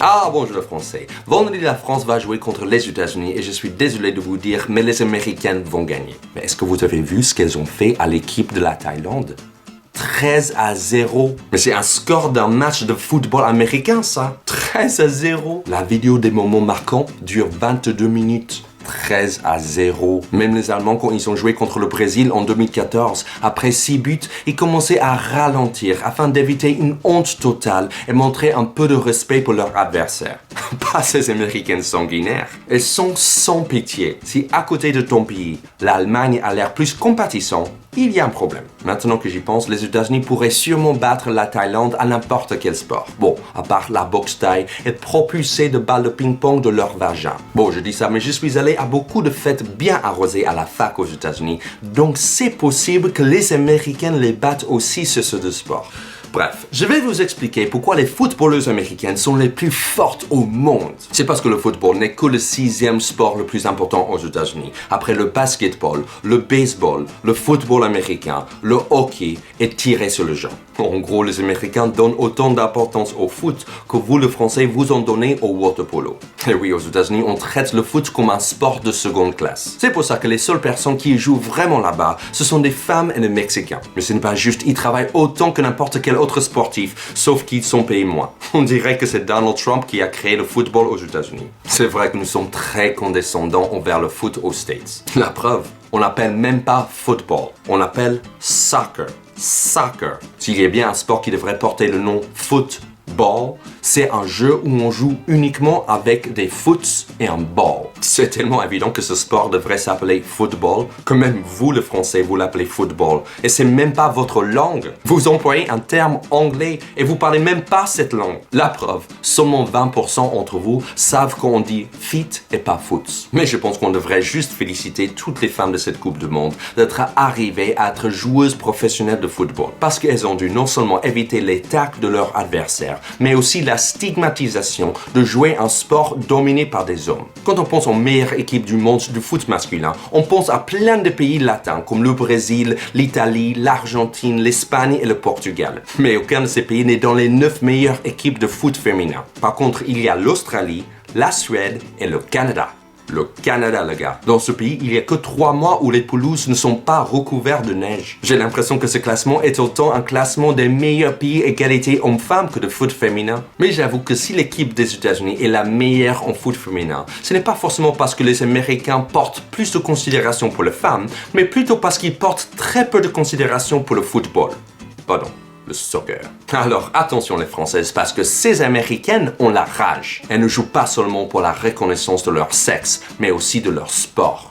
Ah, bonjour le français. Vendredi, la France va jouer contre les États-Unis et je suis désolé de vous dire, mais les Américaines vont gagner. Mais est-ce que vous avez vu ce qu'elles ont fait à l'équipe de la Thaïlande? 13-0. Mais c'est un score d'un match de football américain, ça. 13-0. La vidéo des moments marquants dure 22 minutes. 13-0. Même les Allemands, quand ils ont joué contre le Brésil en 2014, après 6 buts, ils commençaient à ralentir afin d'éviter une honte totale et montrer un peu de respect pour leur adversaire. Pas ces Américaines sanguinaires. Elles sont sans pitié. Si à côté de ton pays, l'Allemagne a l'air plus compatissant, il y a un problème. Maintenant que j'y pense, les États-Unis pourraient sûrement battre la Thaïlande à n'importe quel sport. Bon, à part la boxe thaï et propulser de balles de ping-pong de leur vagin. Bon, je dis ça, mais je suis allé à beaucoup de fêtes bien arrosées à la fac aux États-Unis, donc c'est possible que les Américains les battent aussi sur ce sport. Bref, je vais vous expliquer pourquoi les footballeuses américaines sont les plus fortes au monde. C'est parce que le football n'est que le 6e sport le plus important aux États-Unis. Après le basketball, le baseball, le football américain, le hockey et tirer sur le jambe. En gros, les Américains donnent autant d'importance au foot que vous, les Français, vous en donnez au water polo. Et oui, aux États-Unis, on traite le foot comme un sport de seconde classe. C'est pour ça que les seules personnes qui jouent vraiment là-bas, ce sont des femmes et des Mexicains. Mais ce n'est pas juste, ils travaillent autant que n'importe quel autre sportif, sauf qu'ils sont payés moins. On dirait que c'est Donald Trump qui a créé le football aux États-Unis. C'est vrai que nous sommes très condescendants envers le foot aux States. La preuve, on n'appelle même pas football, on appelle soccer. Soccer. S'il y a bien un sport qui devrait porter le nom football, c'est un jeu où on joue uniquement avec des foots et un ball. C'est tellement évident que ce sport devrait s'appeler football que même vous, le français, vous l'appelez football. Et c'est même pas votre langue. Vous employez un terme anglais et vous parlez même pas cette langue. La preuve, seulement 20% d'entre vous savent qu'on dit feet et pas foot. Mais je pense qu'on devrait juste féliciter toutes les femmes de cette Coupe du Monde d'être arrivées à être joueuses professionnelles de football. Parce qu'elles ont dû non seulement éviter les tacles de leurs adversaires, mais aussi la stigmatisation de jouer un sport dominé par des hommes. Quand on pense aux meilleures équipes du monde du foot masculin, on pense à plein de pays latins comme le Brésil, l'Italie, l'Argentine, l'Espagne et le Portugal. Mais aucun de ces pays n'est dans les 9 meilleures équipes de foot féminin. Par contre, il y a l'Australie, la Suède et le Canada. Le Canada, les gars. Dans ce pays, il n'y a que 3 mois où les pelouses ne sont pas recouvertes de neige. J'ai l'impression que ce classement est autant un classement des meilleurs pays égalité hommes-femmes que de foot féminin. Mais j'avoue que si l'équipe des États-Unis est la meilleure en foot féminin, ce n'est pas forcément parce que les Américains portent plus de considération pour les femmes, mais plutôt parce qu'ils portent très peu de considération pour le football. Pardon. Le soccer. Alors attention les Françaises, parce que ces Américaines ont la rage. Elles ne jouent pas seulement pour la reconnaissance de leur sexe, mais aussi de leur sport.